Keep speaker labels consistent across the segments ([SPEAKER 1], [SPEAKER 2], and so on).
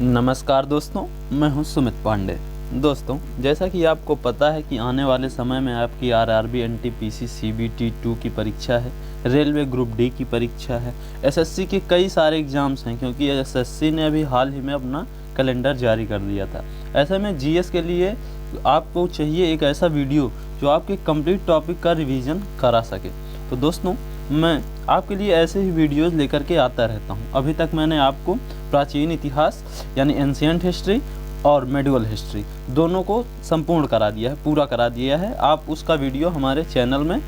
[SPEAKER 1] नमस्कार दोस्तों, मैं हूं सुमित पांडे। दोस्तों, जैसा कि आपको पता है कि आने वाले समय में आपकी आरआरबी, एनटीपीसी, सीबीटी 2 की परीक्षा है, रेलवे ग्रुप डी की परीक्षा है, एसएससी के कई सारे एग्ज़ाम्स हैं, क्योंकि एसएससी ने अभी हाल ही में अपना कैलेंडर जारी कर दिया था। ऐसे में जीएस के लिए आपको चाहिए एक ऐसा वीडियो जो आपके कंप्लीट टॉपिक का रिवीजन करा सके। तो दोस्तों, मैं आपके लिए ऐसे ही वीडियोस लेकर के आता रहता हूं। अभी तक मैंने आपको प्राचीन इतिहास यानी एंशिएंट हिस्ट्री और मेडिवल हिस्ट्री दोनों को संपूर्ण करा दिया है, पूरा करा दिया है। आप उसका वीडियो हमारे चैनल में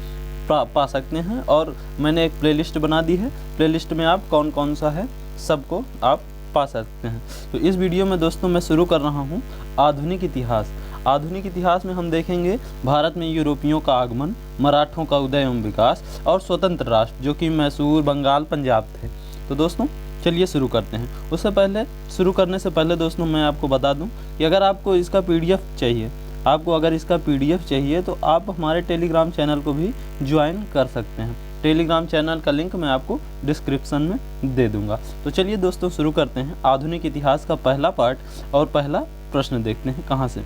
[SPEAKER 1] पा सकते हैं और मैंने एक प्लेलिस्ट बना दी है। प्लेलिस्ट में आप कौन कौन सा है सबको आप पा सकते हैं। तो इस वीडियो में दोस्तों मैं शुरू कर रहा हूँ आधुनिक इतिहास। आधुनिक इतिहास में हम देखेंगे भारत में यूरोपियों का आगमन, मराठों का उदय एवं विकास और स्वतंत्र राष्ट्र जो कि मैसूर, बंगाल, पंजाब थे। तो दोस्तों चलिए शुरू करते हैं। उससे पहले शुरू करने से पहले दोस्तों मैं आपको बता दूं कि अगर आपको इसका पीडीएफ चाहिए तो आप हमारे टेलीग्राम चैनल को भी ज्वाइन कर सकते हैं। टेलीग्राम चैनल का लिंक मैं आपको डिस्क्रिप्शन में दे दूंगा। तो चलिए दोस्तों शुरू करते हैं। आधुनिक इतिहास का पहला पार्ट और पहला प्रश्न देखते हैं कहाँ से।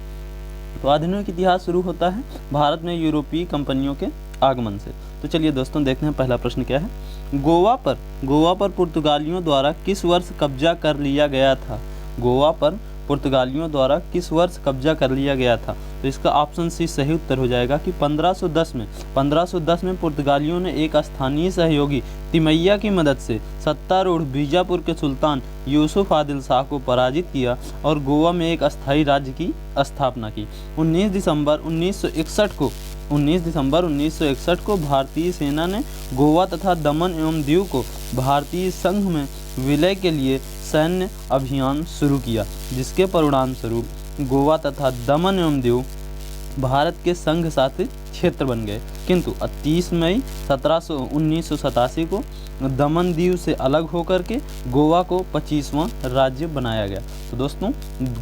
[SPEAKER 1] तो आधुनिक इतिहास शुरू होता है भारत में यूरोपीय कंपनियों के आगमन से। तो चलिए दोस्तों देखते हैं पहला प्रश्न क्या है। गोवा पर पुर्तगालियों द्वारा किस वर्ष कब्जा कर लिया गया था? गोवा पर पुर्तगालियों द्वारा किस वर्ष कब्जा कर लिया गया था? तो इसका ऑप्शन सी सही उत्तर हो जाएगा कि 1510 में पुर्तगालियों ने एक स्थानीय सहयोगी तिमैया की मदद से सत्तारूढ़ बीजापुर के सुल्तान यूसुफ आदिल शाह को पराजित किया और गोवा में एक अस्थायी राज्य की स्थापना की। 19 दिसंबर 1961 को भारतीय सेना ने गोवा तथा दमन एवं दीव को भारतीय संघ में विलय के लिए सैन्य अभियान शुरू किया, जिसके परिणाम स्वरूप गोवा तथा दमन एवं दीव भारत के संघ शासित क्षेत्र बन गए। किंतु 30 मई 1987 को दमन दीव से अलग होकर के गोवा को 25वां राज्य बनाया गया। तो दोस्तों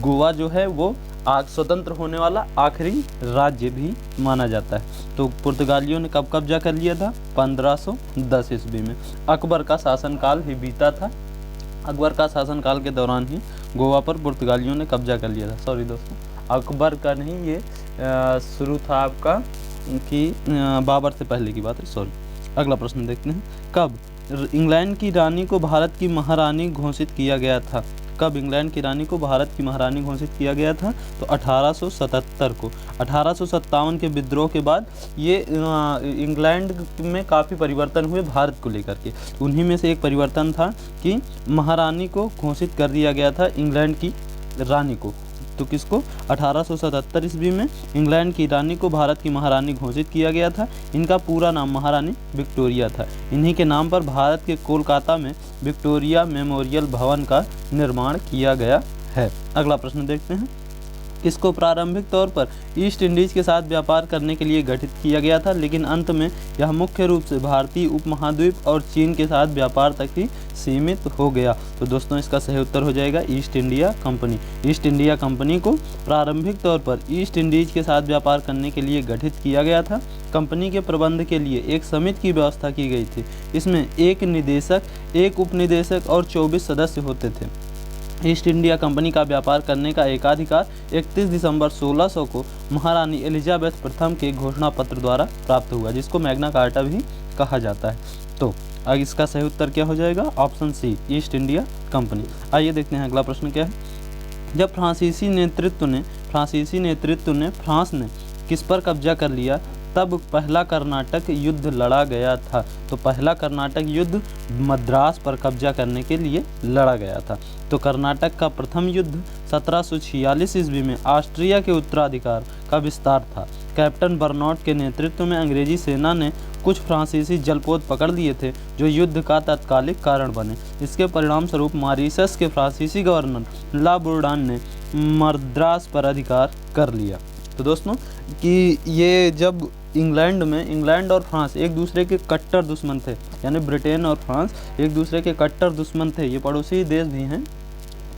[SPEAKER 1] गोवा जो है वो स्वतंत्र होने वाला आखिरी राज्य भी माना जाता है। तो पुर्तगालियों ने कब कब्जा कर लिया था? 1510 ईस्वी में। अकबर का शासनकाल ही बीता था। अकबर का शासनकाल के दौरान ही गोवा पर पुर्तगालियों ने कब्जा कर लिया था। सॉरी दोस्तों, अकबर का नहीं, ये शुरू था आपका कि बाबर से पहले की बात है। सॉरी। अगला प्रश्न देखते हैं। कब इंग्लैंड की रानी को भारत की महारानी घोषित किया गया था? कब इंग्लैंड की रानी को भारत की महारानी घोषित किया गया था? तो 1877 को। 1857 के विद्रोह के बाद ये इंग्लैंड में काफ़ी परिवर्तन हुए भारत को लेकर के। उन्हीं में से एक परिवर्तन था कि महारानी को घोषित कर दिया गया था इंग्लैंड की रानी को। तो किसको? 1877 ईस्वी में इंग्लैंड की रानी को भारत की महारानी घोषित किया गया था। इनका पूरा नाम महारानी विक्टोरिया था। इन्हीं के नाम पर भारत के कोलकाता में विक्टोरिया मेमोरियल भवन का निर्माण किया गया है। अगला प्रश्न देखते हैं। किसको प्रारंभिक तौर पर ईस्ट इंडीज़ के साथ व्यापार करने के लिए गठित किया गया था, लेकिन अंत में यह मुख्य रूप से भारतीय उपमहाद्वीप और चीन के साथ व्यापार तक ही सीमित हो गया? तो दोस्तों इसका सही उत्तर हो जाएगा east India company. East India company को प्रारंभिक तौर पर ईस्ट इंडीज़ के साथ व्यापार करने के लिए गठित किया गया था। कंपनी के प्रबंध के लिए एक समिति की व्यवस्था की गई थी। इसमें एक निदेशक, एक उपनिदेशक और 24 सदस्य होते थे। ईस्ट इंडिया कंपनी का व्यापार करने का एकाधिकार 31 दिसंबर 1600 को महारानी एलिजाबेथ प्रथम के घोषणा पत्र द्वारा प्राप्त हुआ, जिसको मैग्ना कार्टा भी कहा जाता है। तो अब इसका सही उत्तर क्या हो जाएगा? Option C, East India Company. आइए देखते हैं अगला प्रश्न क्या है। जब फ्रांस ने किस पर कब्जा कर लिया तब पहला कर्नाटक युद्ध लड़ा गया था? तो पहला कर्नाटक युद्ध मद्रास पर कब्जा करने के लिए लड़ा गया था। तो कर्नाटक का प्रथम युद्ध 1746 ईस्वी में ऑस्ट्रिया के उत्तराधिकार का विस्तार था। कैप्टन बर्नार्ड के नेतृत्व में अंग्रेजी सेना ने कुछ फ्रांसीसी जलपोत पकड़ लिए थे, जो युद्ध का तात्कालिक कारण बने। इसके परिणाम स्वरूप मॉरिशस के फ्रांसीसी गवर्नर ला बोर्डान ने मद्रास पर अधिकार कर लिया। तो दोस्तों कि ये जब इंग्लैंड और फ्रांस एक दूसरे के कट्टर दुश्मन थे, यानी ब्रिटेन और फ्रांस एक दूसरे के कट्टर दुश्मन थे, ये पड़ोसी देश भी हैं।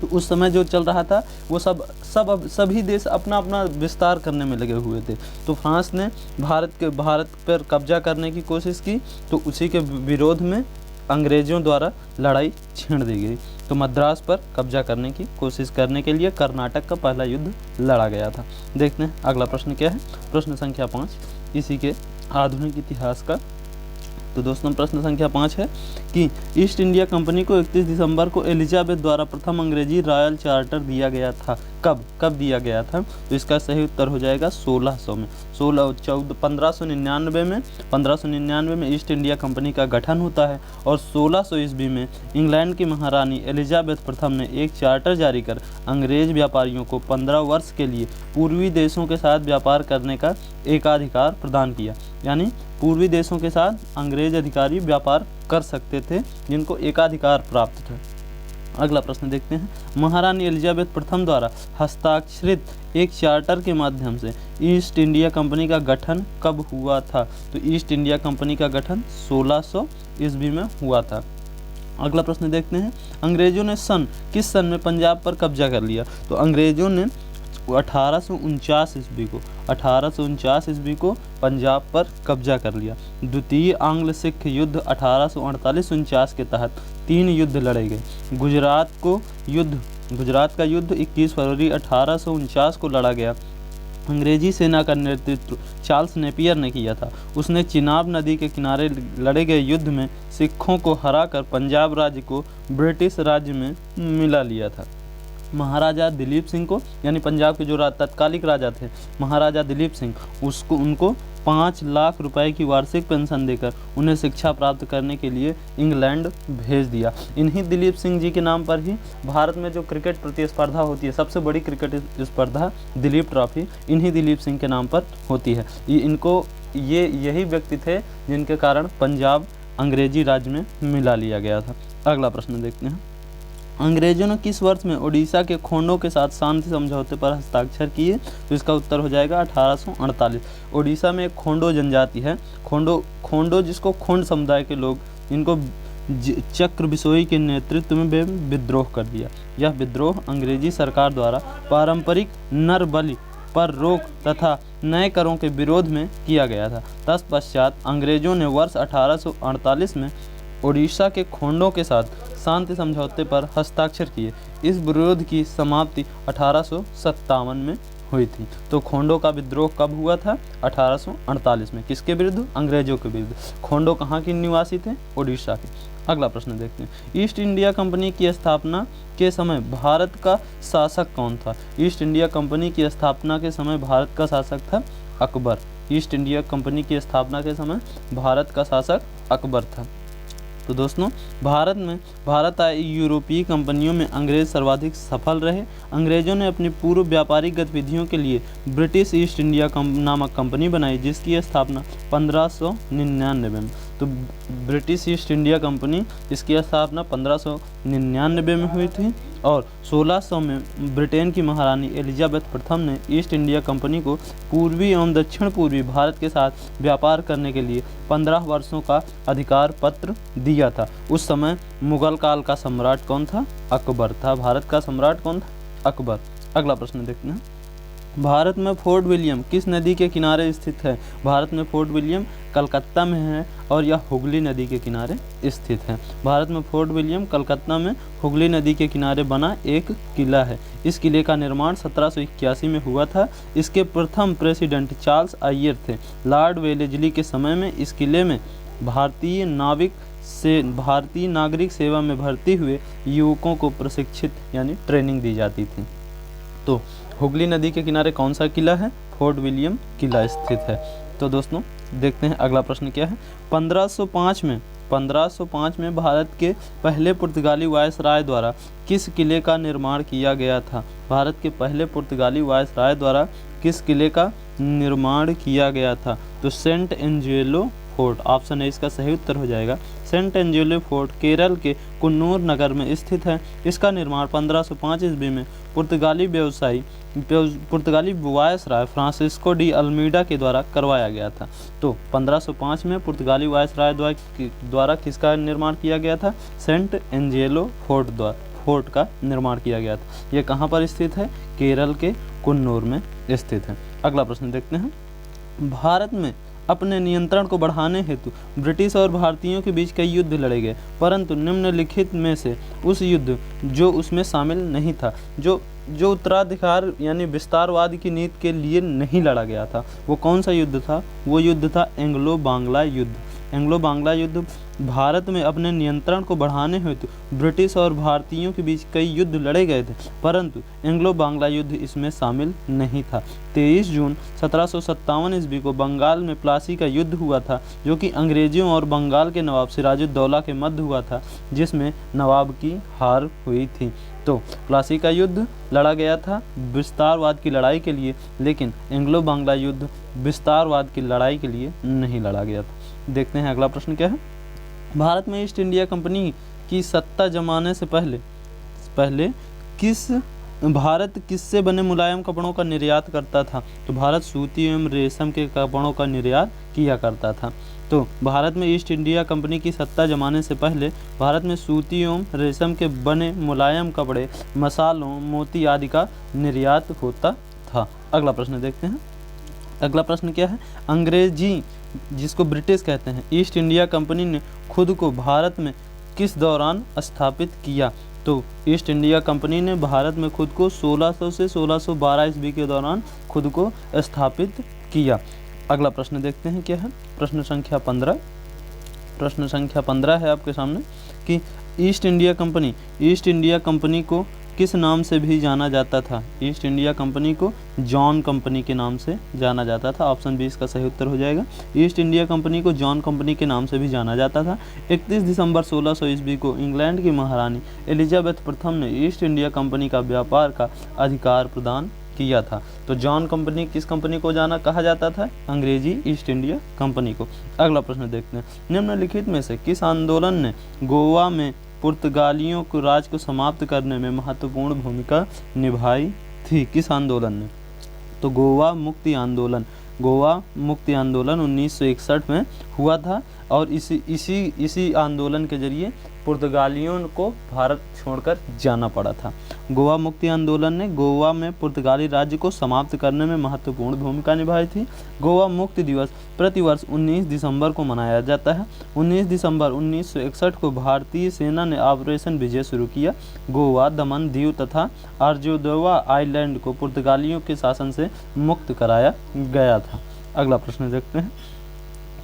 [SPEAKER 1] तो उस समय जो चल रहा था वो सभी देश अपना अपना विस्तार करने में लगे हुए थे। तो फ्रांस ने भारत पर कब्जा करने की कोशिश की, तो उसी के विरोध में अंग्रेज़ों द्वारा लड़ाई छेड़ दी गई। तो मद्रास पर कब्जा करने की कोशिश करने के लिए कर्नाटक का पहला युद्ध लड़ा गया था। देखते हैं अगला प्रश्न क्या है। प्रश्न संख्या 5 इसी के आधुनिक इतिहास का। तो दोस्तों प्रश्न संख्या 5 है कि ईस्ट इंडिया कंपनी को 31 दिसंबर को एलिजाबेथ द्वारा प्रथम अंग्रेजी रॉयल चार्टर दिया गया था। कब दिया गया था? तो इसका सही उत्तर हो जाएगा 1600 में। 1599 में ईस्ट इंडिया कंपनी का गठन होता है और 1600 ईस्वी में इंग्लैंड की महारानी एलिजाबेथ प्रथम ने एक चार्टर जारी कर अंग्रेज व्यापारियों को 15 वर्ष के लिए पूर्वी देशों के साथ व्यापार करने का एकाधिकार प्रदान किया। यानी पूर्वी देशों के साथ अंग्रेज अधिकारी व्यापार कर सकते थे जिनको एकाधिकार प्राप्त था। अगला प्रश्न देखते हैं। महारानी एलिजाबेथ प्रथम द्वारा हस्ताक्षरित एक चार्टर के माध्यम से ईस्ट इंडिया कंपनी का गठन कब हुआ था? तो ईस्ट इंडिया कंपनी का गठन 1600 ईस्वी में हुआ था। अगला प्रश्न देखते हैं। अंग्रेजों ने किस सन में पंजाब पर कब्जा कर लिया? तो अंग्रेजों ने 1849 ईस्वी को पंजाब पर कब्जा कर लिया। द्वितीय आंग्ल सिख युद्ध 1848-49 के तहत 3 युद्ध लड़े गए। गुजरात का युद्ध 21 फरवरी 1849 को लड़ा गया। अंग्रेजी सेना का नेतृत्व चार्ल्स नेपियर ने किया था। उसने चिनाब नदी के किनारे लड़े गए युद्ध में सिखों को हराकर पंजाब राज्य को ब्रिटिश राज्य में मिला लिया था। महाराजा दिलीप सिंह को, यानी पंजाब के जो तत्कालिक राजा थे महाराजा दिलीप सिंह, उनको 5 लाख रुपए की वार्षिक पेंशन देकर उन्हें शिक्षा प्राप्त करने के लिए इंग्लैंड भेज दिया। इन्हीं दिलीप सिंह जी के नाम पर ही भारत में जो क्रिकेट प्रतिस्पर्धा होती है, सबसे बड़ी क्रिकेट स्पर्धा दिलीप ट्रॉफी, इन्हीं दिलीप सिंह के नाम पर होती है। यही व्यक्ति थे जिनके कारण पंजाब अंग्रेजी राज्य में मिला लिया गया था। अगला प्रश्न देखते हैं। अंग्रेजों ने किस वर्ष में ओडिशा के खोंडों के साथ शांति समझौते पर हस्ताक्षर किए? तो इसका उत्तर हो जाएगा 1848। ओडिशा में एक खोंडो जनजाति है, खोंडो जिसको खोंड समुदाय के लोग, इनको चक्र बिसोई के नेतृत्व में विद्रोह कर दिया। यह विद्रोह अंग्रेजी सरकार द्वारा पारंपरिक नर बलि पर रोक तथा नए करों के विरोध में किया गया था। तत्पश्चात अंग्रेजों ने वर्ष 1848 में ओडिशा के खोंडों के साथ शांति समझौते पर हस्ताक्षर किए। इस विरोध की समाप्ति 1857 में हुई थी। तो खोंडों का विद्रोह कब हुआ था? 1848 में। किसके विरुद्ध? अंग्रेजों के विरुद्ध। खोंडो कहाँ के निवासी थे? ओडिशा के। अगला प्रश्न देखते हैं। ईस्ट इंडिया कंपनी की स्थापना के समय भारत का शासक कौन था? ईस्ट इंडिया कंपनी की स्थापना के समय भारत का शासक था अकबर। ईस्ट इंडिया कंपनी की स्थापना के समय भारत का शासक अकबर था। तो दोस्तों भारत आई यूरोपीय कंपनियों में अंग्रेज सर्वाधिक सफल रहे। अंग्रेजों ने अपनी पूर्व व्यापारिक गतिविधियों के लिए ब्रिटिश ईस्ट इंडिया नामक कंपनी बनाई, जिसकी स्थापना 1599 में। तो ब्रिटिश ईस्ट इंडिया कंपनी, इसकी स्थापना 1599 में हुई थी और 1600 में ब्रिटेन की महारानी एलिजाबेथ प्रथम ने ईस्ट इंडिया कंपनी को पूर्वी एवं दक्षिण पूर्वी भारत के साथ व्यापार करने के लिए 15 वर्षों का अधिकार पत्र दिया था। उस समय मुगल काल का सम्राट कौन था? अकबर था। भारत का सम्राट कौन था? अकबर। अगला प्रश्न देखते हैं। भारत में फोर्ट विलियम किस नदी के किनारे स्थित है? भारत में फोर्ट विलियम कलकत्ता में है और यह हुगली नदी के किनारे स्थित है। भारत में फोर्ट विलियम कलकत्ता में हुगली नदी के किनारे बना एक किला है। इस किले का निर्माण 1781 में हुआ था। इसके प्रथम प्रेसिडेंट चार्ल्स आयर थे। लॉर्ड वेलेस्ली के समय में इस किले में भारतीय नागरिक सेवा में भर्ती हुए युवकों को प्रशिक्षित यानी ट्रेनिंग दी जाती थी। तो हुगली नदी के किनारे कौन सा किला है? फोर्ट विलियम किला स्थित है। तो दोस्तों देखते हैं अगला प्रश्न क्या है। 1505 में भारत के पहले पुर्तगाली वायसराय द्वारा किस किले का निर्माण किया गया था? भारत के पहले पुर्तगाली वायसराय द्वारा किस किले का निर्माण किया गया था? तो Saint Angelo Fort. Option A इसका सही उत्तर हो जाएगा। सेंट एंजेलो फोर्ट केरल के कुन्नूर नगर में स्थित है। इसका निर्माण 1505 ईस्वी में पुर्तगाली वायसराय फ्रांसिस्को डी अल्मीडा के द्वारा करवाया गया था। तो 1505 में पुर्तगाली वायसराय द्वारा किसका निर्माण किया गया था? सेंट एंजेलो फोर्ट का निर्माण किया गया था। यह कहाँ पर स्थित है? केरल के कुन्नूर में स्थित है। अगला प्रश्न देखते हैं। भारत में अपने नियंत्रण को बढ़ाने हेतु ब्रिटिश और भारतीयों के बीच कई युद्ध लड़े गए, परंतु निम्नलिखित में से उस युद्ध जो उसमें शामिल नहीं था, जो उत्तराधिकार यानी विस्तारवाद की नीति के लिए नहीं लड़ा गया था, वो कौन सा युद्ध था? वो युद्ध था एंग्लो बांग्ला युद्ध। एंग्लो बांग्ला युद्ध भारत में अपने नियंत्रण को बढ़ाने हेतु ब्रिटिश और भारतीयों के बीच कई युद्ध लड़े गए थे, परंतु एंग्लो बांग्ला युद्ध इसमें शामिल नहीं था। 23 जून 1757 ईस्वी को बंगाल में प्लासी का युद्ध हुआ था, जो कि अंग्रेजों और बंगाल के नवाब सिराजुद्दौला के मध्य हुआ था, जिसमें नवाब की हार हुई थी। तो प्लासी का युद्ध लड़ा गया था विस्तारवाद की लड़ाई के लिए, लेकिन एंग्लो बांग्ला युद्ध विस्तारवाद की लड़ाई के लिए नहीं लड़ा गया था। देखते हैं अगला प्रश्न क्या है। भारत में ईस्ट इंडिया कंपनी की सत्ता जमाने से पहले भारत किससे बने मुलायम कपड़ों का निर्यात करता था? तो भारत सूती एवं रेशम के कपड़ों का निर्यात किया करता था। तो भारत में ईस्ट इंडिया कंपनी की सत्ता जमाने से पहले भारत में सूती एवं रेशम के बने मुलायम कपड़े, मसालों, मोती आदि का निर्यात होता था। अगला प्रश्न देखते हैं। अगला प्रश्न क्या है। अंग्रेजी, जिसको ब्रिटिश कहते हैं, ईस्ट इंडिया कंपनी ने खुद को भारत में किस दौरान स्थापित किया? तो ईस्ट इंडिया कंपनी ने भारत में खुद को 1600 से 1612 ईस्वी के दौरान खुद को स्थापित किया। अगला प्रश्न देखते हैं क्या है। प्रश्न संख्या 15। प्रश्न संख्या 15 है आपके सामने कि ईस्ट इंडिया कंपनी को किस नाम से भी जाना जाता था? ईस्ट इंडिया कंपनी को जॉन कंपनी के नाम से जाना जाता था। ऑप्शन 20 का सही उत्तर हो जाएगा। ईस्ट इंडिया कंपनी को जॉन कंपनी के नाम से भी जाना जाता था। 31 दिसंबर 1600 ईस्वी को इंग्लैंड की महारानी एलिजाबेथ प्रथम ने ईस्ट इंडिया कंपनी का व्यापार का अधिकार प्रदान किया था। तो जॉन कंपनी किस कंपनी को कहा जाता था? अंग्रेजी ईस्ट इंडिया कंपनी को। अगला प्रश्न देखते हैं। निम्नलिखित में से किस आंदोलन ने गोवा में पुर्तगालियों को राज को समाप्त करने में महत्वपूर्ण भूमिका निभाई थी? किस आंदोलन ने? तो गोवा मुक्ति आंदोलन 1961 में हुआ था और इसी आंदोलन के जरिए पुर्तगालियों को भारत छोड़कर जाना पड़ा था। गोवा मुक्ति आंदोलन ने गोवा में पुर्तगाली राज्य को समाप्त करने में महत्वपूर्ण भूमिका निभाई थी। गोवा मुक्ति दिवस प्रतिवर्ष 19 दिसंबर को मनाया जाता है। 19 दिसंबर 1961 को भारतीय सेना ने ऑपरेशन विजय शुरू किया। गोवा, दमन दीव तथा आर्जोदोवा आइलैंड को पुर्तगालियों के शासन से मुक्त कराया गया था। अगला प्रश्न देखते हैं।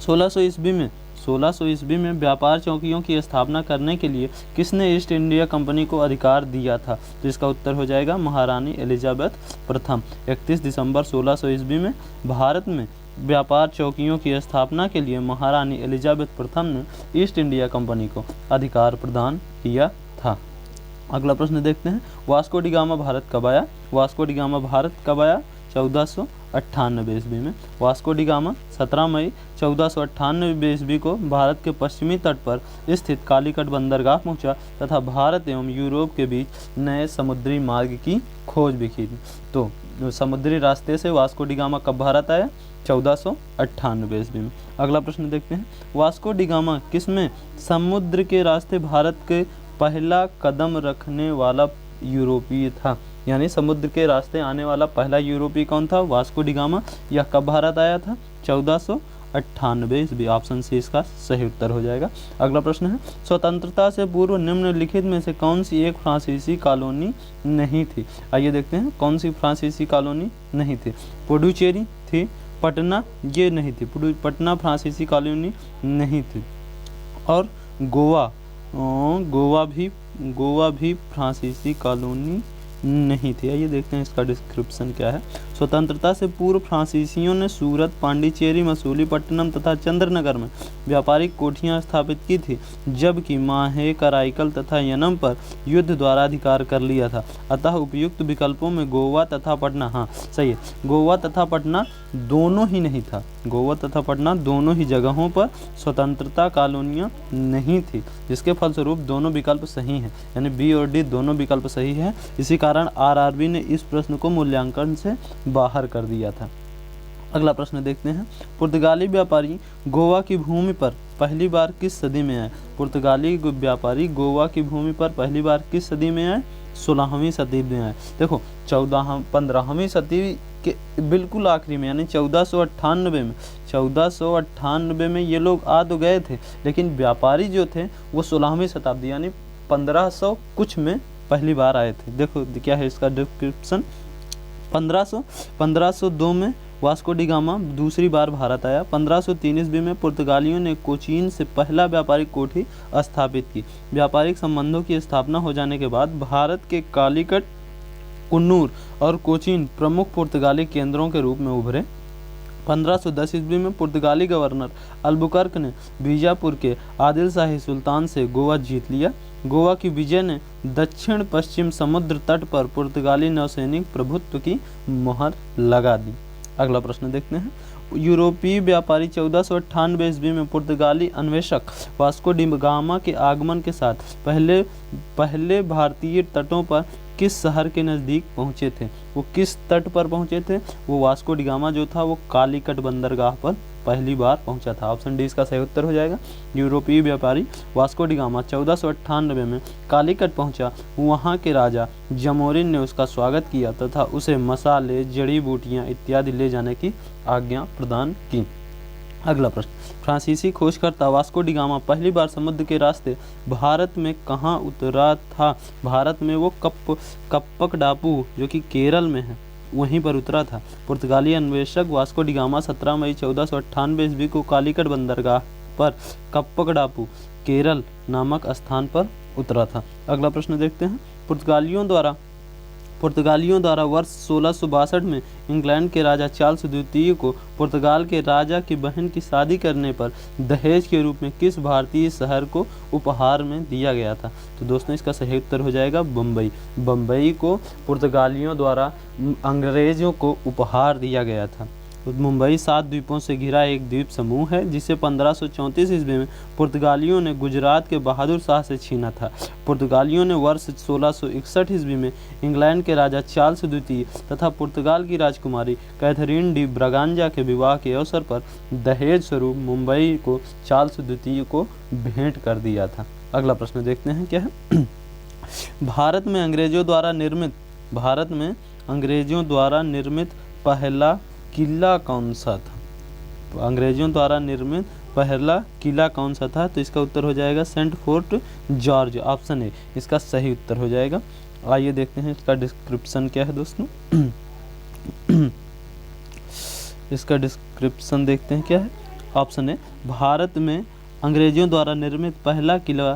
[SPEAKER 1] 1600 ईस्वी में व्यापार चौकियों की स्थापना करने के लिए किसने ईस्ट इंडिया कंपनी को अधिकार दिया था? तो इसका उत्तर हो जाएगा महारानी एलिजाबेथ प्रथम। 31 दिसंबर 1600 ईस्वी में भारत में व्यापार चौकियों की स्थापना के लिए महारानी एलिजाबेथ प्रथम ने ईस्ट इंडिया कंपनी को अधिकार प्रदान किया था। अगला प्रश्न देखते हैं। वास्को डी गामा भारत कब आया? वास्को डी गामा भारत कब आया? 1498 ईस्वी में। वास्को डी गामा 17 मई 1498 ईस्वी को भारत के पश्चिमी तट पर स्थित कालीकट बंदरगाह पहुंचा तथा भारत एवं यूरोप के बीच नए समुद्री मार्ग की खोज भी की। तो समुद्री रास्ते से वास्को डी गामा कब भारत आया? 1498 ईस्वी में। अगला प्रश्न देखते हैं। वास्को डी गामा किसमें समुद्र के रास्ते भारत के पहला कदम रखने वाला यूरोपीय था? यानी समुद्र के रास्ते आने वाला पहला यूरोपीय कौन था? Vasco D gamma. यह कब भारत आया था? 1498 ईस्वी। ऑप्शन सी इसका सही उत्तर हो जाएगा। अगला प्रश्न है। स्वतंत्रता से पूर्व निम्नलिखित में से कौन सी एक फ्रांसीसी कॉलोनी नहीं थी? आइए देखते हैं कौन सी फ्रांसीसी कॉलोनी नहीं थी। पुडुचेरी थी, पटना ये नहीं थी, पटना फ्रांसीसी कॉलोनी नहीं थी, और गोवा भी फ्रांसीसी कॉलोनी नहीं थी। आइए देखते हैं इसका डिस्क्रिप्शन क्या है। स्वतंत्रता से पूर्व फ्रांसीसियों ने सूरत, पांडिचेरी, मसूलीपट्टनम तथा चंद्रनगर में व्यापारिक कोठियां स्थापित की थी, जबकि माहे, कराईकल तथा यनम पर युद्ध द्वारा अधिकार कर लिया था। अतः उपयुक्त विकल्पों में गोवा तथा पटना, हाँ सही है, गोवा तथा पटना दोनों ही नहीं था। गोवा तथा पटना दोनों ही जगहों पर स्वतंत्रता कॉलोनियाँ नहीं थी, जिसके फलस्वरूप दोनों विकल्प सही हैं, यानी बी और डी दोनों विकल्प सही है। इसी कारण आरआरबी ने इस प्रश्न को मूल्यांकन से बाहर कर दिया था। अगला प्रश्न देखते हैं। पुर्तगाली व्यापारी गोवा की भूमि पर पहली बार किस सदी में आए? पुर्तगाली व्यापारी गोवा की भूमि पर पहली बार किस सदी में आए? 16वीं सदी में आए। देखो 15वीं सदी के बिल्कुल आखिरी में, यानी 1498 में 1498 में ये लोग आ तो गए थे, लेकिन व्यापारी जो थे वो 16वीं शताब्दी यानी 1500 कुछ में पहली बार आए थे। देखो क्या है इसका डिस्क्रिप्शन। 1502 में वास्को डी गामा दूसरी बार भारत आया। 1503 ईस्वी में पुर्तगालियों ने कोचीन से पहला व्यापारिक कोठी स्थापित की। व्यापारिक संबंधों की स्थापना हो जाने के बाद भारत के कालीकट, कुन्नूर और कोचीन प्रमुख पुर्तगाली केंद्रों के रूप में उभरे। 1510 ईस्वी में पुर्तगाली गवर्नर अल्बुकर्क ने बीजापुर के आदिल शाही सुल्तान से गोवा जीत लिया। गोवा की विजय ने दक्षिण पश्चिम समुद्र तट पर पुर्तगाली नौसैनिक प्रभुत्व की मुहर लगा दी। अगला प्रश्न देखते हैं। यूरोपीय व्यापारी 1498 ईस्वी में पुर्तगाली अन्वेषक वास्को डी गामा के आगमन के साथ पहले भारतीय तटों पर किस शहर के नज़दीक पहुंचे थे? वो किस तट पर पहुंचे थे? वो वास्को डी गामा जो था वो कालीकट बंदरगाह पर पहली बार पहुंचा था। ऑप्शन डी इसका सही उत्तर हो जाएगा। यूरोपीय व्यापारी वास्को डी गामा 1498 में कालीकट पहुंचा। वहां के राजा जमोरिन ने उसका स्वागत किया तथा उसे मसाले, जड़ी बूटियां इत्यादि ले जाने की आज्ञा प्रदान की। अगला प्रश्न। फ्रांसीसी खोजकर्ता वास्को डी गामा पहली बार समुद्र के रास्ते भारत में कहाँ उतरा था? भारत में वो कप्पक डापू जो कि केरल में है वहीं पर उतरा था। पुर्तगाली अन्वेषक वास्को डी गामा 17 मई 1498 ईस्वी को कालीकट बंदरगाह पर कप्पक डापू केरल नामक स्थान पर उतरा था। अगला प्रश्न देखते हैं। पुर्तगालियों द्वारा वर्ष 1662 में इंग्लैंड के राजा चार्ल्स द्वितीय को पुर्तगाल के राजा की बहन की शादी करने पर दहेज के रूप में किस भारतीय शहर को उपहार में दिया गया था? तो दोस्तों इसका सही उत्तर हो जाएगा बम्बई। बम्बई को पुर्तगालियों द्वारा अंग्रेजों को उपहार दिया गया था। मुंबई 7 द्वीपों से घिरा एक द्वीप समूह है जिसे 1534 ईस्वी में पुर्तगालियों ने गुजरात के बहादुर शाह से छीना था। पुर्तगालियों ने वर्ष 1661 ईस्वी में इंग्लैंड के राजा चार्ल्स द्वितीय तथा पुर्तगाल की राजकुमारी कैथरीन डी ब्रागांजा के विवाह के अवसर पर दहेज स्वरूप मुंबई को चार्ल्स द्वितीय को भेंट कर दिया था। अगला प्रश्न देखते हैं क्या है। भारत में अंग्रेजों द्वारा निर्मित पहला किला कौन सा था? अंग्रेजों द्वारा निर्मित पहला किला कौन सा था? तो इसका उत्तर हो जाएगा Saint Fort George. Option A इसका सही उत्तर हो जाएगा। आइए देखते हैं इसका डिस्क्रिप्शन क्या है दोस्तों। इसका डिस्क्रिप्शन देखते हैं क्या है। ऑप्शन ए भारत में अंग्रेजों द्वारा निर्मित पहला किला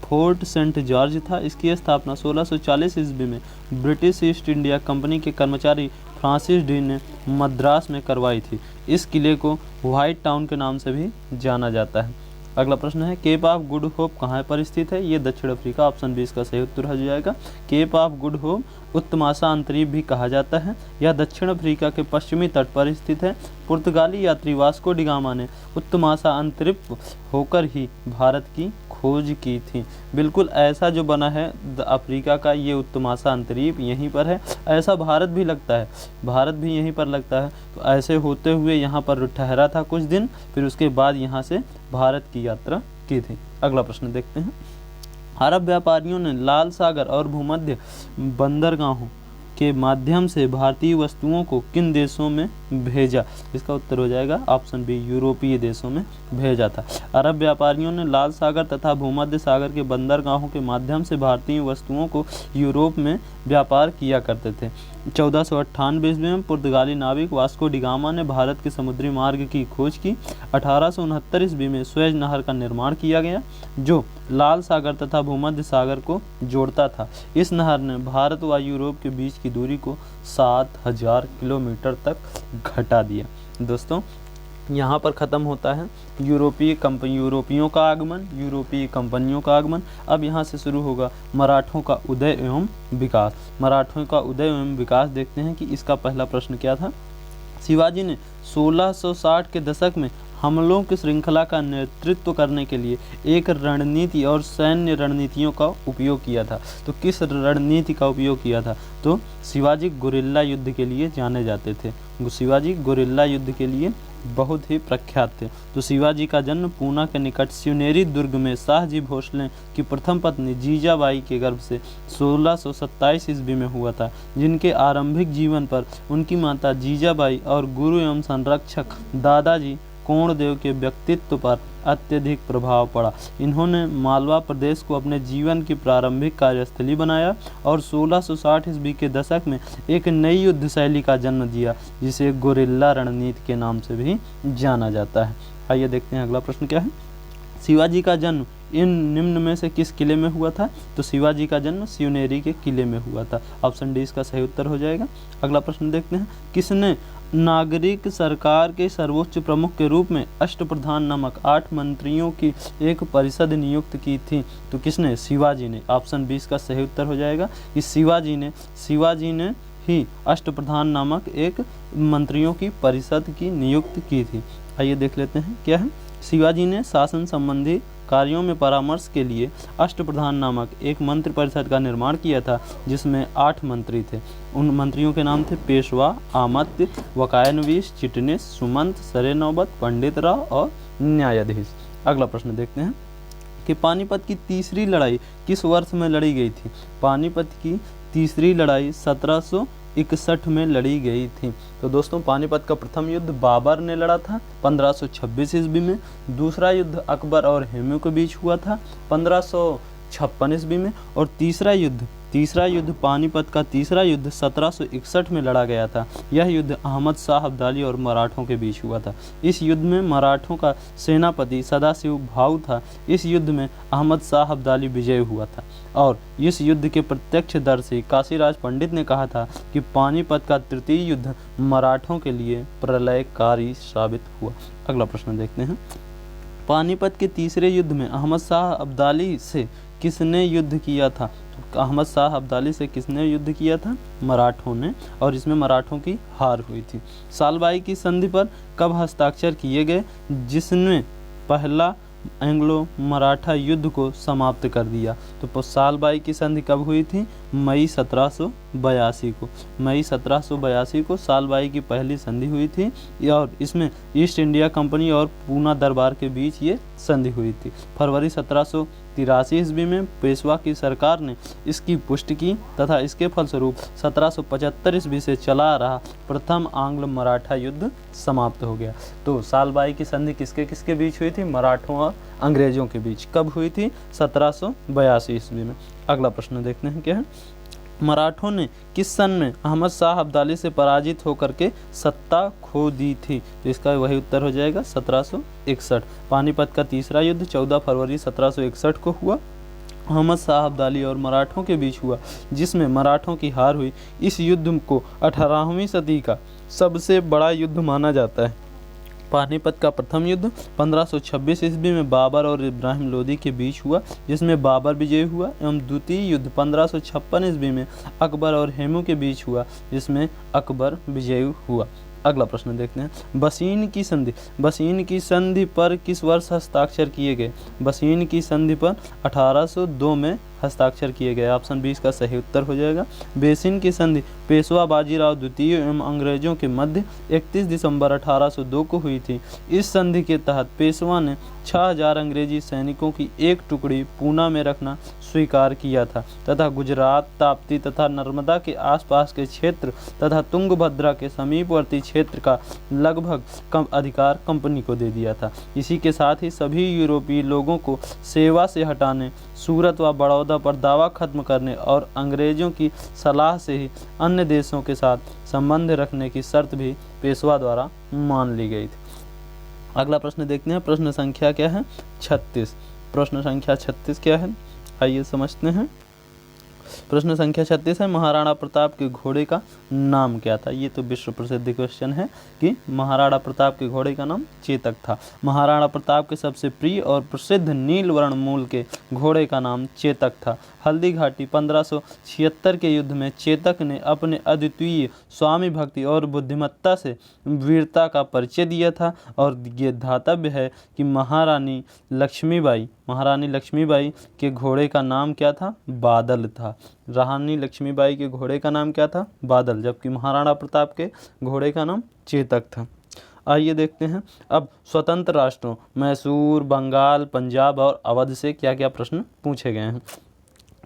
[SPEAKER 1] फोर्ट सेंट जॉर्ज था। इसकी स्थापना 1640 ईस्वी में ब्रिटिश ईस्ट इंडिया कंपनी के कर्मचारी फ्रांसिस डी ने मद्रास में करवाई थी। इस किले को व्हाइट टाउन के नाम से भी जाना जाता है। अगला प्रश्न है केप ऑफ गुड होप कहाँ पर स्थित है? ये दक्षिण अफ्रीका। ऑप्शन बी इसका सही उत्तर हो जाएगा। केप ऑफ गुड होप उत्तमासा अंतरीप भी कहा जाता है। यह दक्षिण अफ्रीका के पश्चिमी तट पर स्थित है। पुर्तगाली यात्री वास्को डी गामा ने उत्तमासा अंतरीप होकर ही भारत की खोज की थी। बिल्कुल ऐसा जो बना है अफ्रीका का ये उत्तमासा अंतरीप यहीं पर है। ऐसा भारत भी लगता है, भारत भी यहीं पर लगता है। तो ऐसे होते हुए यहाँ पर ठहरा था कुछ दिन, फिर उसके बाद यहाँ से भारत की यात्रा की थी। अगला प्रश्न देखते हैं। अरब व्यापारियों ने लाल सागर और भूमध्य बंदरगाहों के माध्यम से भारतीय वस्तुओं को किन देशों में भेजा? इसका उत्तर हो जाएगा ऑप्शन बी यूरोपीय देशों में भेजा था। अरब व्यापारियों ने लाल सागर तथा भूमध्य सागर के बंदरगाहों के माध्यम से भारतीय वस्तुओं को यूरोप में व्यापार किया करते थे। 1498 ईस्वी में पुर्तगाली नाविक वास्को डी गामा ने भारत के समुद्री मार्ग की खोज की। 1869 ईस्वी में स्वेज नहर का निर्माण किया गया जो लाल सागर तथा भूमध्य सागर को जोड़ता था। इस नहर ने भारत व यूरोप के बीच की दूरी को 7000 किलोमीटर तक घटा दिया। दोस्तों यहाँ पर ख़त्म होता है यूरोपियों का आगमन, यूरोपीय कंपनियों का आगमन। अब यहाँ से शुरू होगा मराठों का उदय एवं विकास। मराठों का उदय एवं विकास देखते हैं कि इसका पहला प्रश्न क्या था। शिवाजी ने 1660 के दशक में हमलों की श्रृंखला का नेतृत्व करने के लिए एक रणनीति और सैन्य रणनीतियों का उपयोग किया था। तो किस रणनीति का उपयोग किया था? तो शिवाजी गुरिल्ला युद्ध के लिए जाने जाते थे। शिवाजी गुरिल्ला युद्ध के लिए बहुत ही प्रख्यात थे। तो शिवाजी का जन्म पूना के निकट शिवनेरी दुर्ग में शाहजी भोसले की प्रथम पत्नी जीजाबाई के गर्भ से 1627 ईस्वी में हुआ था, जिनके आरंभिक जीवन पर उनकी माता जीजाबाई और गुरु एवं संरक्षक दादाजी कोंडदेव के व्यक्तित्व पर अत्यधिक प्रभाव पड़ा। इन्होंने मालवा प्रदेश को अपने जीवन की प्रारंभिक कार्यस्थली बनाया और 1660 ईस्वी के दशक में एक नई युद्ध शैली का जन्म दिया, जिसे गुरिल्ला रणनीति के नाम से भी जाना जाता है। आइए देखते हैं अगला प्रश्न क्या है। शिवाजी का जन्म इन निम्न में से किस किले में हुआ था? तो शिवाजी का जन्म शिवनेरी के किले में हुआ था। ऑप्शन डी इसका सही उत्तर हो जाएगा। अगला प्रश्न देखते हैं। किसने नागरिक सरकार के सर्वोच्च प्रमुख के रूप में अष्टप्रधान नामक 8 मंत्रियों की एक परिषद नियुक्त की थी? तो किसने? शिवाजी ने। ऑप्शन बी इसका सही उत्तर हो जाएगा कि शिवाजी ने ही अष्टप्रधान नामक एक मंत्रियों की परिषद की नियुक्त की थी। आइए देख लेते हैं क्या है। शिवाजी ने शासन संबंधी कार्यों में परामर्श के लिए अष्टप्रधान नामक एक मंत्रि परिषद का निर्माण किया था, जिसमें 8 मंत्री थे। उन मंत्रियों के नाम थे पेशवा, आमत्य, वकायनवीश, चिटनीस, सुमंत, सरे नौबत, पंडित राव और न्यायाधीश। अगला प्रश्न देखते हैं कि पानीपत की तीसरी लड़ाई किस वर्ष में लड़ी गई थी? पानीपत की तीसरी लड़ाई 1761 में लड़ी गई थी। तो दोस्तों, पानीपत का प्रथम युद्ध बाबर ने लड़ा था 1526 ईस्वी में। दूसरा युद्ध अकबर और हुमायूं के बीच हुआ था 1556 ईस्वी में। और तीसरा युद्ध पानीपत का तीसरा युद्ध 1761 में लड़ा गया था। यह युद्ध अहमद शाह अब्दाली और मराठों के बीच हुआ था। इस युद्ध में मराठों का सेनापति सदाशिव भाऊ था। इस युद्ध में अहमद शाह अब्दाली विजयी हुआ था और इस युद्ध के प्रत्यक्षदर्शी काशीराज पंडित ने कहा था कि पानीपत का तृतीय युद्ध मराठों के लिए प्रलयकारी साबित हुआ। अगला प्रश्न देखते हैं। पानीपत के तीसरे युद्ध में अहमद शाह अब्दाली से किसने युद्ध किया था? अहमद शाह अब्दाली से किसने युद्ध किया था? मराठों ने। और इसमें मराठों की हार हुई थी। सालबाई की संधि पर कब हस्ताक्षर किए गए, जिसने पहला एंग्लो मराठा युद्ध को समाप्त कर दिया? तो सालबाई की संधि कब हुई थी? मई 1782 को। मई 1782 को सालबाई की पहली संधि हुई थी और इसमें ईस्ट इंडिया कंपनी और पूना दरबार के बीच ये संधि हुई थी। फरवरी 1783 ईस्वी में पेशवा की सरकार ने इसकी पुष्टि की तथा इसके फलस्वरूप 1775 ईस्वी से चला आ रहा प्रथम आंग्ल मराठा युद्ध समाप्त हो गया। तो सालबाई की संधि किसके किसके बीच हुई थी? मराठों और अंग्रेजों के बीच। कब हुई थी? 1782 ईस्वी में। अगला प्रश्न देखते हैं क्या है। मराठों ने किस सन में अहमद शाह अब्दाली से पराजित होकर के सत्ता खो दी थी? तो इसका वही उत्तर हो जाएगा 1761। पानीपत का तीसरा युद्ध 14 फरवरी 1761 को हुआ। अहमद शाह अब्दाली और मराठों के बीच हुआ, जिसमें मराठों की हार हुई। इस युद्ध को 18वीं सदी का सबसे बड़ा युद्ध माना जाता है। पानीपत का प्रथम युद्ध 1526 ईस्वी में बाबर और इब्राहिम लोदी के बीच हुआ, जिसमें बाबर विजयी हुआ। एवं द्वितीय युद्ध 1556 ईस्वी में अकबर और हुमायूं के बीच हुआ, जिसमें अकबर विजयी हुआ। अगला प्रश्न देखते हैं। बसीन की संधि पर किस वर्ष हस्ताक्षर किए गए? बसीन की संधि पर 1802 में हस्ताक्षर किए गए। ऑप्शन बी इसका सही उत्तर हो जाएगा। बेसिन की संधि पेशवा बाजीराव द्वितीय एवं अंग्रेजों के मध्य 31 दिसंबर 1802 को हुई थी। इस संधि के तहत पेशवा ने 6000 अंग्रेजी सैनिकों की एक टुकड़ी पूना में रखना स्वीकार किया था तथा गुजरात, ताप्ती तथा नर्मदा के आसपास के क्षेत्र तथा तुंगभद्रा के समीपवर्ती क्षेत्र का लगभग अधिकार कंपनी को दे दिया था। इसी के साथ ही सभी यूरोपीय लोगों को सेवा से हटाने, सूरत व बड़ौदा पर दावा खत्म करने और अंग्रेजों की सलाह से ही अन्य देशों के साथ संबंध रखने की शर्त भी पेशवा द्वारा मान ली गई थी। अगला प्रश्न देखते हैं। प्रश्न संख्या क्या है? 36। प्रश्न संख्या 36 क्या है? आइए समझते हैं। प्रश्न संख्या 36 है, महाराणा प्रताप के घोड़े का नाम क्या था। ये तो विश्व प्रसिद्ध क्वेश्चन है कि महाराणा प्रताप के घोड़े का नाम चेतक था। महाराणा प्रताप के सबसे प्रिय और प्रसिद्ध नील वर्ण मूल के घोड़े का नाम चेतक था। हल्दी घाटी 1576 के युद्ध में चेतक ने अपने अद्वितीय स्वामी भक्ति और बुद्धिमत्ता से वीरता का परिचय दिया था और ये धातव्य है कि महारानी लक्ष्मीबाई के घोड़े का नाम क्या था, बादल था। रानी लक्ष्मीबाई के घोड़े का नाम क्या था, बादल, जबकि महाराणा प्रताप के घोड़े का नाम चेतक था। आइए देखते हैं अब स्वतंत्र राष्ट्रों मैसूर, बंगाल, पंजाब और अवध से क्या क्या प्रश्न पूछे गए हैं।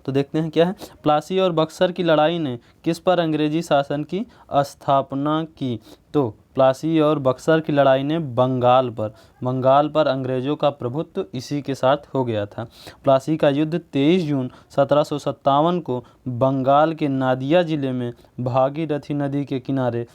[SPEAKER 1] तो देखते हैं क्या है। प्लासी और बक्सर की लड़ाई ने किस पर अंग्रेजी शासन की स्थापना की। तो प्लासी और बक्सर की लड़ाई ने बंगाल पर अंग्रेजों का प्रभुत्व इसी के साथ हो गया था। प्लासी का युद्ध 23 जून 1757 को बंगाल के नादिया जिले में भागीरथी नदी के किनारे,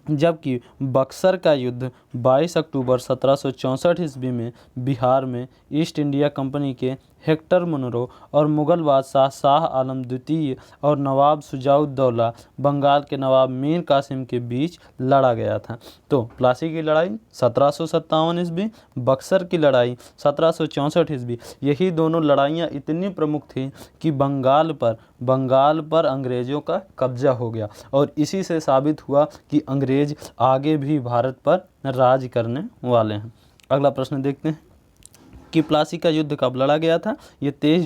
[SPEAKER 1] जबकि बक्सर का युद्ध 22 अक्टूबर 1764 ईस्वी में बिहार में ईस्ट इंडिया कंपनी के हेक्टर मुनरो और मुगल बादशाह शाह आलम द्वितीय और नवाब शुजाउद्दौला बंगाल के नवाब मीर कासिम के बीच लड़ा गया था। तो प्लासी की लड़ाई 1757 ईस्वी, बक्सर की लड़ाई 1764 ईस्वी, यही दोनों लड़ाइयाँ इतनी प्रमुख थी कि बंगाल पर अंग्रेज़ों का कब्जा हो गया और इसी से साबित हुआ कि अंग्रेज आगे भी भारत पर राज करने वाले हैं। अगला प्रश्न देखते हैं कि प्लासी का युद्ध कब लड़ा गया था। ये 23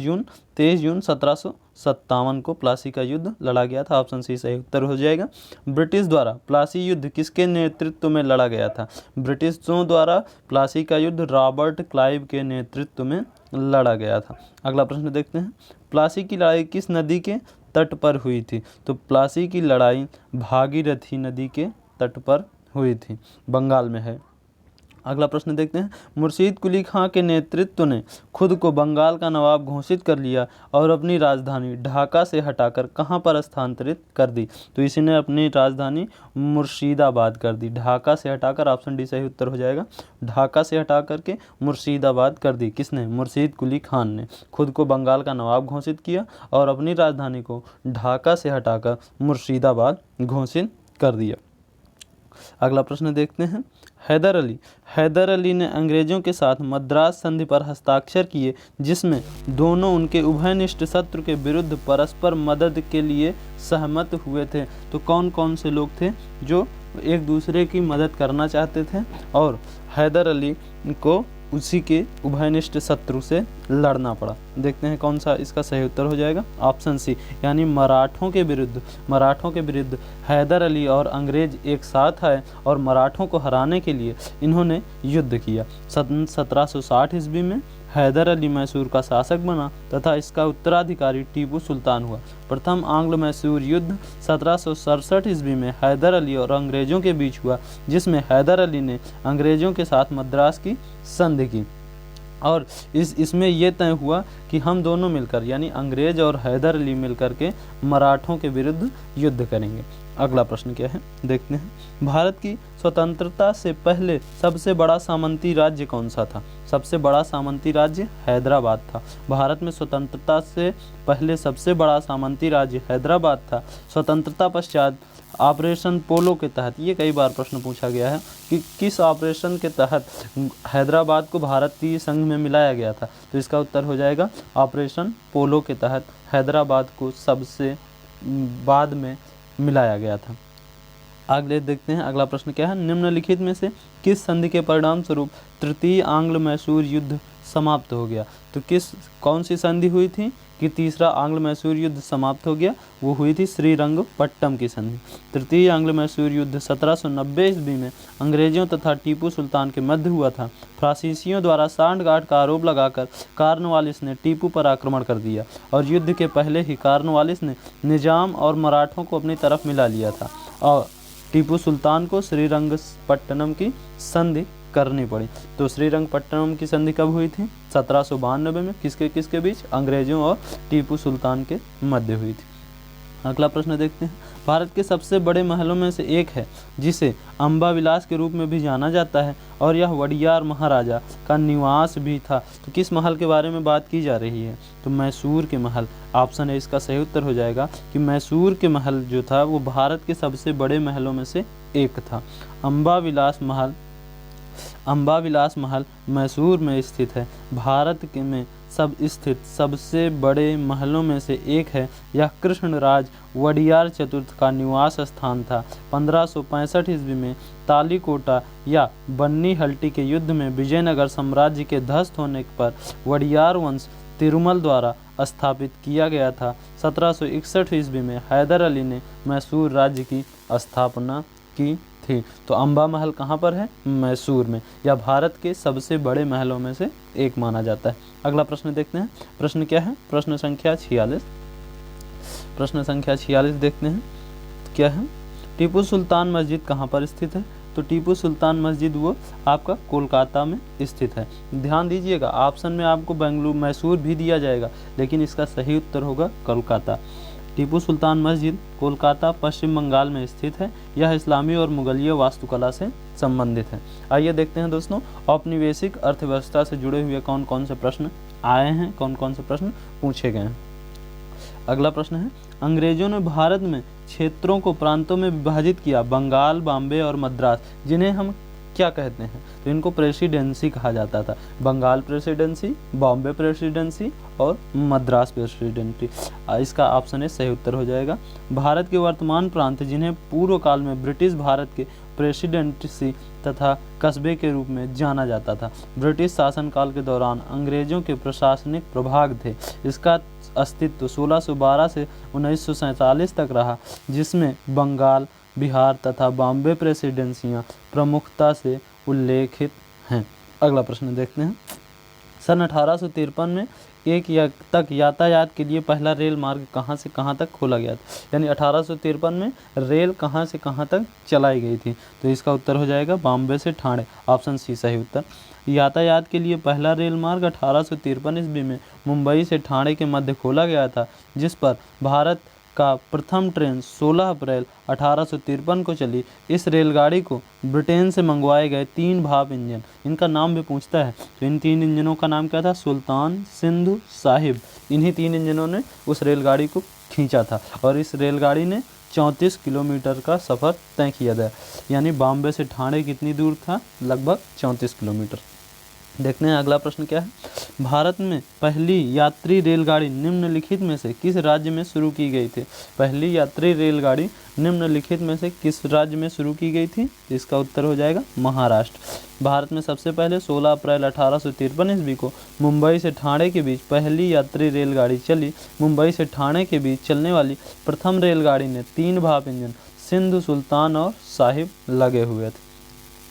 [SPEAKER 1] जून 1757 को प्लासी का युद्ध लड़ा गया था। ऑप्शन सी सही उत्तर हो जाएगा। ब्रिटिश द्वारा प्लासी युद्ध किसके नेतृत्व में लड़ा गया था। ब्रिटिशों द्वारा प्लासी का युद्ध रॉबर्ट क्लाइव के नेतृत्व में लड़ा गया था। अगला प्रश्न देखते हैं, प्लासी की लड़ाई किस नदी के तट पर हुई थी। तो प्लासी की लड़ाई भागीरथी नदी के तट पर हुई थी, बंगाल में है। अगला प्रश्न देखते हैं, मुर्शीद कुली खां के नेतृत्व ने खुद को बंगाल का नवाब घोषित कर लिया और अपनी राजधानी ढाका से हटाकर कहां पर स्थानांतरित कर दी। तो इसी ने अपनी राजधानी मुर्शीदाबाद कर दी। ढाका से हटाकर, ऑप्शन डी सही उत्तर हो जाएगा। ढाका से हटा करके मुर्शीदाबाद कर दी। किसने? मुर्शीद कुली खान ने खुद को बंगाल का नवाब घोषित किया और अपनी राजधानी को ढाका से हटाकर मुर्शीदाबाद घोषित कर दिया। अगला प्रश्न देखते हैं, हैदर अली ने अंग्रेजों के साथ मद्रास संधि पर हस्ताक्षर किए जिसमें दोनों उनके उभयनिष्ठ शत्रु के विरुद्ध परस्पर मदद के लिए सहमत हुए थे। तो कौन कौन से लोग थे जो एक दूसरे की मदद करना चाहते थे और हैदर अली को उसी के उभयनिष्ठ शत्रु से लड़ना पड़ा। देखते हैं कौन सा इसका सही उत्तर हो जाएगा। ऑप्शन सी, यानी मराठों के विरुद्ध हैदर अली और अंग्रेज एक साथ आए और मराठों को हराने के लिए इन्होंने युद्ध किया। 1760 ईस्वी में हैदर अली मैसूर का शासक बना तथा इसका उत्तराधिकारी टीपू सुल्तान हुआ। प्रथम आंग्ल मैसूर युद्ध 1767 ईस्वी में हैदर अली और अंग्रेजों के बीच हुआ, जिसमें हैदर अली ने अंग्रेजों के साथ मद्रास की संधि की और इसमें यह तय हुआ कि हम दोनों मिलकर, यानी अंग्रेज और हैदर अली मिलकर के मराठों के विरुद्ध युद्ध करेंगे। अगला प्रश्न क्या है देखते हैं, भारत की स्वतंत्रता से पहले सबसे बड़ा सामंती राज्य कौन सा था। सबसे बड़ा सामंती राज्य हैदराबाद था। भारत में स्वतंत्रता से पहले सबसे बड़ा सामंती राज्य हैदराबाद था। स्वतंत्रता पश्चात ऑपरेशन पोलो के तहत, ये कई बार प्रश्न पूछा गया है कि किस ऑपरेशन के तहत हैदराबाद को भारतीय संघ में मिलाया गया था। तो इसका उत्तर हो जाएगा ऑपरेशन पोलो के तहत हैदराबाद को सबसे बाद में मिलाया गया था। अगले देखते हैं, अगला प्रश्न क्या है, निम्नलिखित में से किस संधि के परिणाम स्वरूप तृतीय आंग्ल मैसूर युद्ध समाप्त हो गया। तो कौन सी संधि हुई थी कि तीसरा आंग्ल मैसूर युद्ध समाप्त हो गया। वो हुई थी श्रीरंगपट्टम की संधि। तृतीय आंग्ल मैसूर युद्ध 1790 ईस्वी में अंग्रेजों तथा टीपू सुल्तान के मध्य हुआ था। फ्रांसीसियों द्वारा सांठगांठ का आरोप लगाकर कॉर्नवालिस ने टीपू पर आक्रमण कर दिया और युद्ध के पहले ही कॉर्नवालिस ने निजाम और मराठों को अपनी तरफ मिला लिया था और टीपू सुल्तान को श्रीरंगपट्टनम की संधि करनी पड़ी। तो श्रीरंगपट्टनम की संधि कब हुई थी? 1792 में। किसके बीच? अंग्रेजों और टीपू सुल्तान के मध्य हुई थी। अगला प्रश्न देखते हैं, भारत के सबसे बड़े महलों में से एक है जिसे अम्बा विलास के रूप में भी जाना जाता है और यह वडियार महाराजा का निवास भी था। तो किस महल के बारे में बात की जा रही है? तो मैसूर के महल। ऑप्शन है इसका सही उत्तर हो जाएगा कि मैसूर के महल जो था वो भारत के सबसे बड़े महलों में से एक था। अम्बा विलास महल मैसूर में स्थित है। भारत के में सब स्थित सबसे बड़े महलों में से एक है। यह कृष्णराज वडियार चतुर्थ का निवास स्थान था। 1565 ईस्वी में तालीकोटा या बन्नी हल्टी के युद्ध में विजयनगर साम्राज्य के ध्वस्त होने पर वडियार वंश तिरुमल द्वारा स्थापित किया गया था। 1761 ईस्वी में हैदर अली ने मैसूर राज्य की स्थापना की थी। तो अम्बा महल कहाँ पर है? मैसूर में। यह भारत के सबसे बड़े महलों में से एक माना जाता है। अगला प्रश्न देखते हैं। प्रश्न क्या है? प्रश्न संख्या 46। प्रश्न संख्या 46 देखते हैं क्या है। टीपू सुल्तान मस्जिद कहाँ पर स्थित है? तो टीपू सुल्तान मस्जिद वो आपका कोलकाता में स्थित है। ध्यान दीजिएगा, ऑप्शन में आपको बेंगलुरु मैसूर भी दिया जाएगा, लेकिन इसका सही उत्तर होगा कोलकाता। टीपू सुल्तान मस्जिद कोलकाता पश्चिम बंगाल में स्थित है। यह इस्लामी और मुगलिया वास्तुकला से संबंधित है। आइए देखते हैं दोस्तों, औपनिवेशिक अर्थव्यवस्था से जुड़े हुए कौन कौन से प्रश्न आए हैं, कौन कौन से प्रश्न पूछे गए हैं। अगला प्रश्न है, अंग्रेजों ने भारत में क्षेत्रों को प्रांतों में विभाजित किया, बंगाल, बॉम्बे और मद्रास, जिन्हें हम क्या कहते हैं? तो इनको प्रेसिडेंसी कहा जाता था। बंगाल प्रेसिडेंसी, बॉम्बे प्रेसिडेंसी और मद्रास प्रेसिडेंसी। इसका ऑप्शन है सही उत्तर हो जाएगा। भारत के वर्तमान प्रांत जिन्हें पूर्व काल में ब्रिटिश भारत के प्रेसिडेंसी तथा कस्बे के रूप में जाना जाता था। ब्रिटिश शासनकाल के दौरान अंग्रेजों के प्रशासनिक प्रभाग थे। इसका अस्तित्व 1612 से 1947 तक रहा, जिसमें बंगाल, बिहार तथा बॉम्बे प्रेसिडेंसियां प्रमुखता से उल्लेखित हैं। अगला प्रश्न देखते हैं। सन 1853 में एक तक यातायात के लिए पहला रेल मार्ग कहां से कहां तक खोला गया था? यानी 1853 में रेल कहां से कहां तक चलाई गई थी? तो इसका उत्तर हो जाएगा बॉम्बे से ठाणे। ऑप्शन सी सही उत्तर। यातायात के लिए पहला रेल मार्ग 1853 ईस्वी में मुंबई से ठाणे के मध्य खोला गया था, जिस पर भारत का प्रथम ट्रेन 16 अप्रैल 1853 को चली। इस रेलगाड़ी को ब्रिटेन से मंगवाए गए 3 भाप इंजन, इनका नाम भी पूछता है, तो इन 3 इंजनों का नाम क्या था? सुल्तान, सिंधु, साहिब। इन्हीं 3 इंजनों ने उस रेलगाड़ी को खींचा था और इस रेलगाड़ी ने 34 किलोमीटर का सफ़र तय किया था। यानी बॉम्बे से ठाणे कितनी दूर था? लगभग 34 किलोमीटर। देखते हैं अगला प्रश्न क्या है। भारत में पहली यात्री रेलगाड़ी निम्नलिखित में से किस राज्य में शुरू की गई थी? पहली यात्री रेलगाड़ी निम्नलिखित में से किस राज्य में शुरू की गई थी? इसका उत्तर हो जाएगा महाराष्ट्र। भारत में सबसे पहले 16 अप्रैल 1853 ईस्वी को मुंबई से ठाणे के बीच पहली यात्री रेलगाड़ी चली। मुंबई से ठाणे के बीच चलने वाली प्रथम रेलगाड़ी ने 3 भाप इंजन सिंधु, सुल्तान और साहिब लगे हुए थे।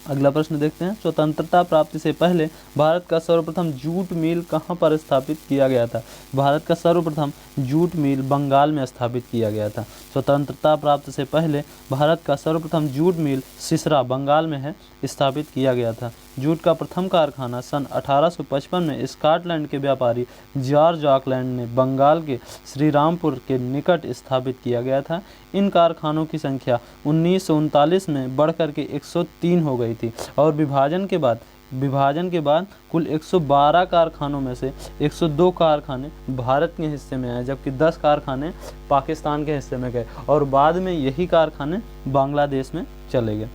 [SPEAKER 1] अगला प्रश्न देखते हैं। स्वतंत्रता प्राप्ति से पहले भारत का सर्वप्रथम जूट मिल कहाँ पर स्थापित किया गया था? भारत का सर्वप्रथम जूट मिल बंगाल में स्थापित किया गया था। स्वतंत्रता प्राप्ति से पहले भारत का सर्वप्रथम जूट मिल सिसरा बंगाल में है स्थापित किया गया था। जूट का प्रथम कारखाना सन 1855 में स्कॉटलैंड के व्यापारी जॉर्ज ऑकलैंड ने बंगाल के श्रीरामपुर के निकट स्थापित किया गया था। इन कारखानों की संख्या 1939 में बढ़कर के 103 हो गई थी और विभाजन के बाद कुल 112 कारखानों में से 102 कारखाने भारत के हिस्से में आए, जबकि 10 कारखाने पाकिस्तान के हिस्से में गए और बाद में यही कारखाने बांग्लादेश में चले गए।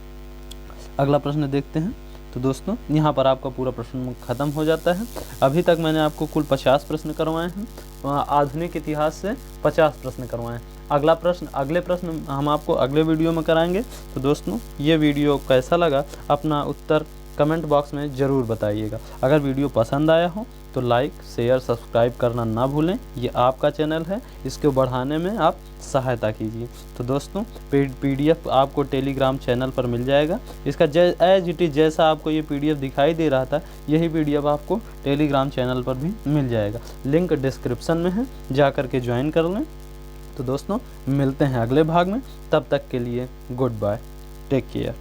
[SPEAKER 1] अगला प्रश्न देखते हैं। तो दोस्तों यहाँ पर आपका पूरा प्रश्न खत्म हो जाता है। अभी तक मैंने आपको कुल 50 प्रश्न करवाए हैं, आधुनिक इतिहास से 50 प्रश्न करवाए हैं। अगले प्रश्न हम आपको अगले वीडियो में कराएंगे। तो दोस्तों ये वीडियो कैसा लगा अपना उत्तर कमेंट बॉक्स में ज़रूर बताइएगा। अगर वीडियो पसंद आया हो तो लाइक, शेयर, सब्सक्राइब करना ना भूलें। ये आपका चैनल है, इसको बढ़ाने में आप सहायता कीजिए। तो दोस्तों PDF आपको टेलीग्राम चैनल पर मिल जाएगा। इसका एज इट इज़ जैसा आपको ये PDF दिखाई दे रहा था, यही PDF आपको टेलीग्राम चैनल पर भी मिल जाएगा। लिंक डिस्क्रिप्शन में है, जा कर के ज्वाइन कर लें। तो दोस्तों मिलते हैं अगले भाग में, तब तक के लिए गुड बाय, टेक केयर।